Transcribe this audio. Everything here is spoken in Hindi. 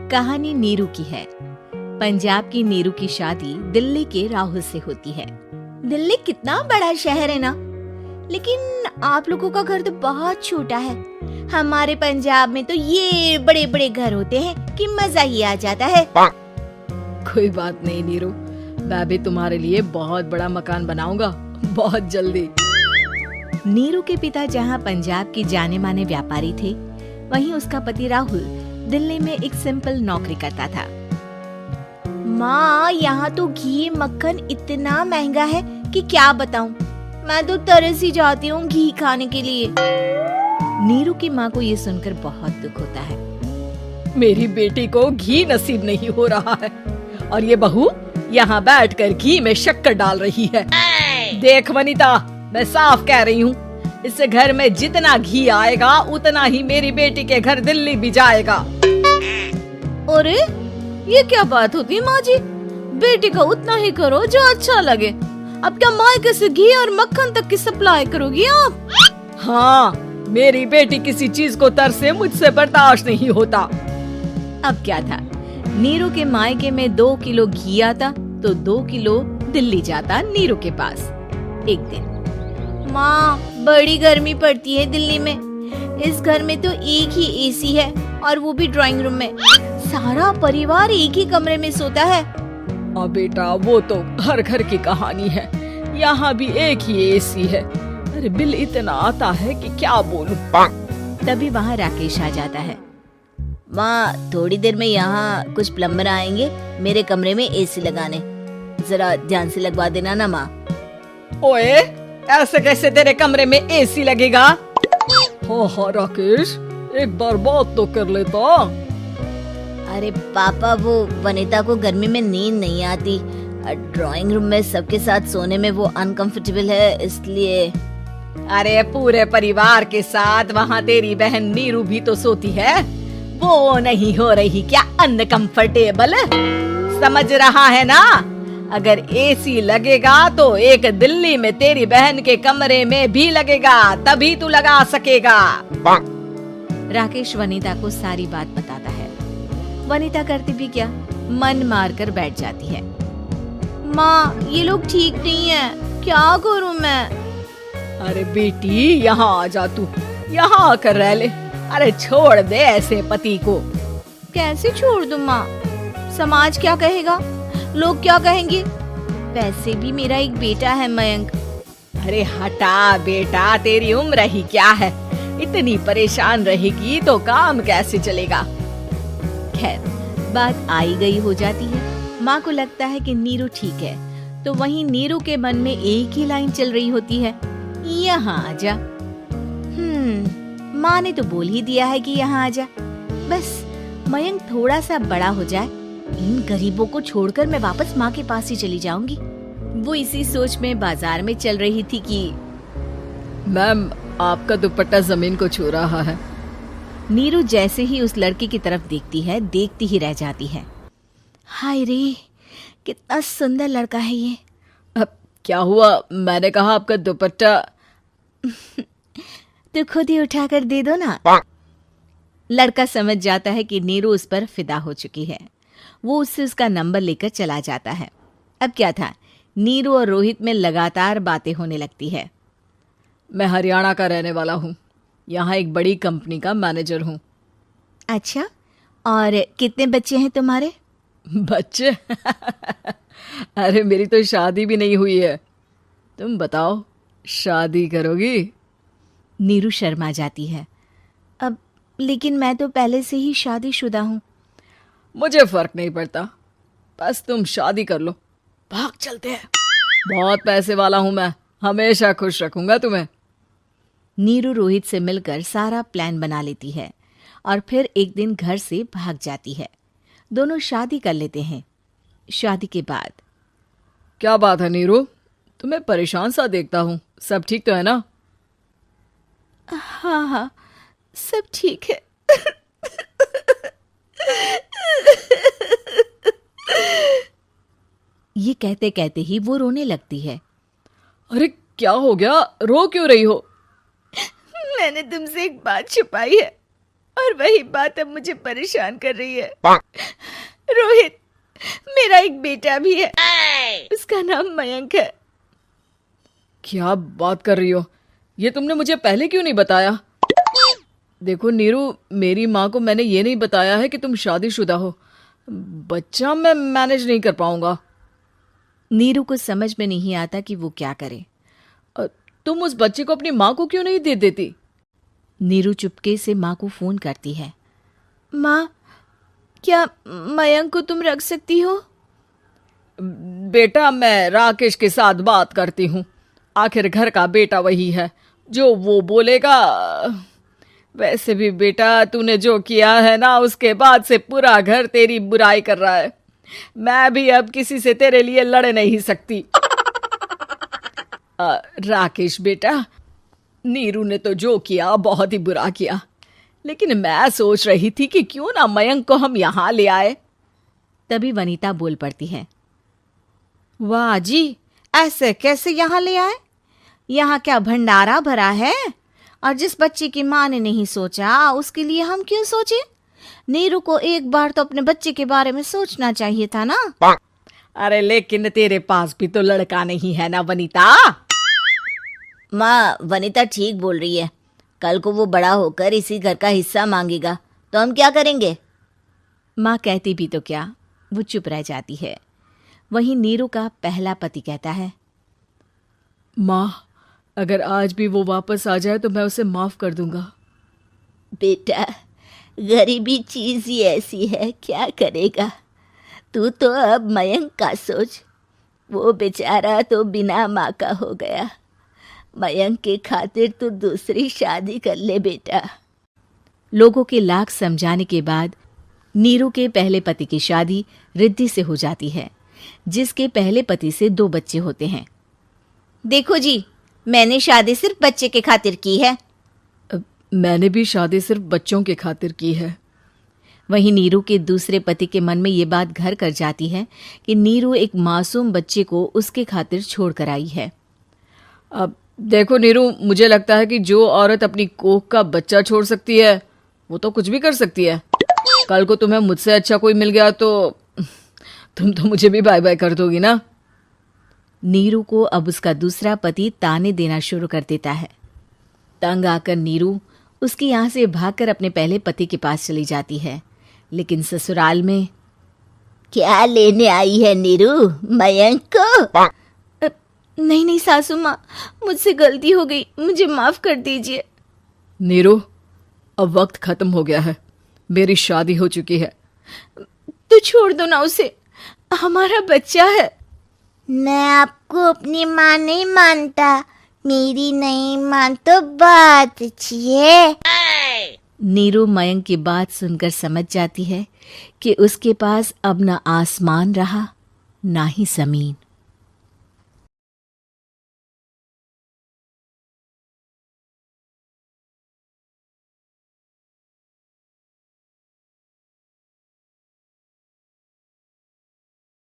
कहानी नीरू की है। पंजाब की नीरू की शादी दिल्ली के राहुल से होती है। दिल्ली कितना बड़ा शहर है ना, लेकिन आप लोगों का घर तो बहुत छोटा है। हमारे पंजाब में तो ये बड़े बड़े घर होते हैं कि मजा ही आ जाता है। कोई बात नहीं नीरू, मैं भी तुम्हारे लिए बहुत बड़ा मकान बनाऊंगा बहुत जल्दी। नीरू के पिता जहाँ पंजाब के जाने माने व्यापारी थे, वहीं उसका पति राहुल दिल्ली में एक सिंपल नौकरी करता था। माँ, यहाँ तो घी मक्खन इतना महंगा है कि क्या बताऊँ। मैं तो तरस ही जाती हूँ घी खाने के लिए। नीरू की माँ को ये सुनकर बहुत दुख होता है। मेरी बेटी को घी नसीब नहीं हो रहा है और ये बहू यहाँ बैठकर घी में शक्कर डाल रही है। देख वनिता, मैं साफ कह रही हूँ, इस घर में जितना घी आएगा उतना ही मेरी बेटी के घर दिल्ली भी जाएगा। अरे ये क्या बात होती है माँ जी, बेटी का उतना ही करो जो अच्छा लगे। अब क्या मायके से घी और मक्खन तक की सप्लाई करोगी आप? हाँ, मेरी बेटी किसी चीज को तरसे मुझसे बर्दाश्त नहीं होता। अब क्या था, नीरू के मायके में 2 किलो घी आता तो 2 किलो दिल्ली जाता नीरू के पास। एक दिन, माँ बड़ी गर्मी पड़ती है दिल्ली में। इस घर में तो एक ही एसी है और वो भी ड्राइंग रूम में। सारा परिवार एक ही कमरे में सोता है। हाँ बेटा, वो तो हर घर की कहानी है। यहाँ भी एक ही एसी है। अरे बिल इतना आता है कि क्या बोलूं। तभी वहाँ राकेश आ जाता है। माँ, थोड़ी देर में यहाँ कुछ प्लम्बर आएंगे मेरे कमरे में एसी लगाने, जरा ध्यान से लगवा देना ना माँ। ओए, ऐसे कैसे तेरे कमरे में एसी लगेगा? हाँ राकेश, एक बार बात तो कर लेता। अरे पापा, वो वनिता को गर्मी में नींद नहीं आती। ड्राइंग रूम में सबके साथ सोने में वो अनकंफर्टेबल है, इसलिए। अरे पूरे परिवार के साथ वहाँ तेरी बहन नीरू भी तो सोती है, वो नहीं हो रही क्या अनकंफर्टेबल? समझ रहा है ना? अगर एसी लगेगा तो एक दिल्ली में तेरी बहन के कमरे में भी लगेगा, तभी तू लगा सकेगा। राकेश वनिता को सारी बात बताता है। वनिता करती भी क्या, मन मार कर बैठ जाती है। माँ, ये लोग ठीक नहीं है, क्या करूँ मैं? अरे बेटी, यहाँ आ जा, तू यहाँ आकर रह ले। अरे छोड़ दे ऐसे पति को। कैसे छोड़ दूँ माँ? समाज क्या कहेगा, लोग क्या कहेंगे? वैसे भी मेरा एक बेटा है मयंक। अरे हटा बेटा, तेरी उम्र ही क्या है, इतनी परेशान रहेगी तो काम कैसे चलेगा। खैर, बात आई गई हो जाती है। माँ को लगता है कि नीरू ठीक है, तो वहीं नीरू के मन में एक ही लाइन चल रही होती है, यहाँ आजा। माँ ने तो बोल ही दिया है कि यहाँ आजा। बस मयंक थोड़ा सा बड़ा हो जाए, इन गरीबों को छोड़कर मैं वापस माँ के पास ही चली जाऊंगी। वो इसी सोच में बाजार में चल रही थी कि मैम, आपका दुपट्टा जमीन को छू रहा है। नीरू जैसे ही उस लड़की की तरफ देखती है, देखती ही रह जाती है। हाय रे, कितना सुंदर लड़का है ये। अब क्या हुआ? मैंने कहा आपका दुपट्टा। तो खुद ही उठाकर दे दो ना। लड़का समझ जाता है कि नीरू उस पर फिदा हो चुकी है। वो उससे उसका नंबर लेकर चला जाता है। अब क्या था, नीरू और रोहित में लगातार बातें होने लगती है। मैं हरियाणा का रहने वाला हूँ, यहाँ एक बड़ी कंपनी का मैनेजर हूँ। अच्छा, और कितने बच्चे हैं तुम्हारे? बच्चे? अरे मेरी तो शादी भी नहीं हुई है। तुम बताओ, शादी करोगी? नीरू शर्मा जाती है। अब लेकिन मैं तो पहले से ही शादीशुदा हूँ। मुझे फर्क नहीं पड़ता, बस तुम शादी कर लो, भाग चलते हैं। बहुत पैसे वाला हूँ मैं, हमेशा खुश रखूंगा तुम्हें। नीरू रोहित से मिलकर सारा प्लान बना लेती है और फिर एक दिन घर से भाग जाती है। दोनों शादी कर लेते हैं। शादी के बाद, क्या बात है नीरू, तुम्हें परेशान सा देखता हूँ, सब ठीक तो है ना? हाँ हाँ, सब ठीक है। ये कहते कहते ही वो रोने लगती है। अरे क्या हो गया, रो क्यों रही हो? मैंने तुमसे एक बात छुपाई है। और वही बात अब मुझे परेशान कर रही है। रोहित, मेरा एक बेटा भी है, उसका नाम मयंक है। क्या बात कर रही हो? ये तुमने मुझे पहले क्यों नहीं बताया? देखो नीरू, मेरी माँ को मैंने ये नहीं बताया है कि तुम शादीशुदा हो। बच्चा मैं मैनेज नहीं कर पाऊंगा। नीरू को समझ में नहीं आता कि वो क्या करे। तुम उस बच्चे को अपनी माँ को क्यों नहीं दे देती? नीरू चुपके से माँ को फोन करती है। माँ, क्या मयंक को तुम रख सकती हो? बेटा, मैं राकेश के साथ बात करती हूँ। आखिर घर का बेटा वही है, जो वो बोलेगा। वैसे भी बेटा, तूने जो किया है ना, उसके बाद से पूरा घर तेरी बुराई कर रहा है। मैं भी अब किसी से तेरे लिए लड़ नहीं सकती। राकेश बेटा, नीरू ने तो जो किया बहुत ही बुरा किया, लेकिन मैं सोच रही थी कि क्यों ना मयंक को हम यहाँ ले आए। तभी वनीता बोल पड़ती है। वाह जी, ऐसे कैसे यहाँ ले आए? यहाँ क्या भंडारा भरा है? और जिस बच्चे की माँ ने नहीं सोचा, उसके लिए हम क्यों सोचे? नीरू को एक बार तो अपने बच्चे के बारे में सोचना चाहिए था ना। अरे लेकिन तेरे पास भी तो लड़का नहीं है ना वनीता। माँ, वनीता ठीक बोल रही है। कल को वो बड़ा होकर इसी घर का हिस्सा मांगेगा तो हम क्या करेंगे? माँ कहती भी तो क्या, वो चुप रह जाती है। वहीं नीरू का पहला पति कहता है। माँ, अगर आज भी वो वापस आ जाए तो मैं उसे माफ कर दूंगा। बेटा, गरीबी चीज ही ऐसी है, क्या करेगा? तू तो अब मयंक का सोच। वो बेचारा तो बिना माँ का हो गया। मयंक के खातिर तू दूसरी शादी कर ले बेटा। लोगों के लाख समझाने के बाद नीरू के पहले पति की शादी रिद्धि से हो जाती है, जिसके पहले पति से 2 बच्चे होते हैं। देखो जी, मैंने शादी सिर्फ बच्चे के खातिर की है। मैंने भी शादी सिर्फ बच्चों के खातिर की है। वहीं नीरू के दूसरे पति के मन में ये बात घर कर जाती है कि नीरू एक मासूम बच्चे को उसके खातिर छोड़ कर आई है। अब देखो नीरू, मुझे लगता है कि जो औरत अपनी कोख का बच्चा छोड़ सकती है, वो तो कुछ भी कर सकती है। कल को तुम्हें मुझसे अच्छा कोई मिल गया तो तुम तो मुझे भी बाय बाय कर दोगी ना। नीरू को अब उसका दूसरा पति ताने देना शुरू कर देता है। तंग आकर नीरू उसकी यहाँ से भागकर अपने पहले पति के पास चली जाती है। लेकिन ससुराल में क्या लेने आई है नीरू, मयंक को? नहीं नहीं सासू माँ, मुझसे गलती हो गई, मुझे माफ कर दीजिए। नीरू, अब वक्त खत्म हो गया है, मेरी शादी हो चुकी है। तो छोड़ दो ना उसे, हमारा बच्चा है। मैं आपको अपनी माँ नहीं मानता, मेरी नहीं मान तो बात अच्छी है। नीरू मयंक की बात सुनकर समझ जाती है कि उसके पास अब न आसमान रहा ना ही जमीन।